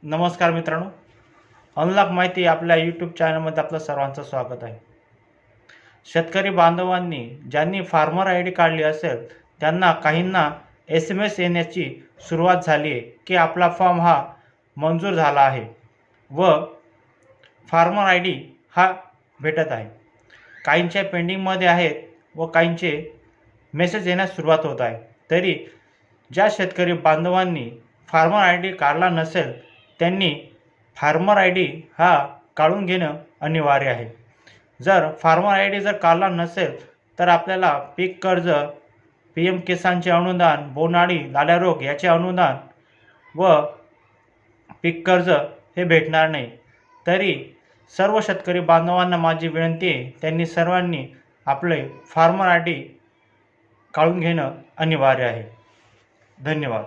नमस्कार मित्रांनो, अनलॉक माहिती आपल्या यूट्यूब चॅनलमध्ये आपलं सर्वांचं स्वागत आहे. शेतकरी बांधवांनी ज्यांनी फार्मर आय डी काढली असेल त्यांना काहींना SMS येण्याची सुरुवात झाली आहे की आपला फॉर्म हा मंजूर झाला आहे व फार्मर आय डी हा भेटत आहे. काहींच्या पेंडिंगमध्ये आहेत व काहींचे मेसेज येण्यास सुरुवात होत आहे. तरी ज्या शेतकरी बांधवांनी फार्मर आय डी काढला नसेल त्यांनी फार्मर आय डी हा काढून घेणं अनिवार्य आहे. जर फार्मर आय डी जर काढला नसेल तर आपल्याला पीक कर्ज, PM किसानचे अनुदान, बोंडअळी, लाल्या रोग याचे अनुदान व पीक कर्ज हे भेटणार नाही. तरी सर्व शेतकरी बांधवांना माझी विनंती आहे, त्यांनी सर्वांनी आपले फार्मर आय डी काढून घेणं अनिवार्य आहे. धन्यवाद.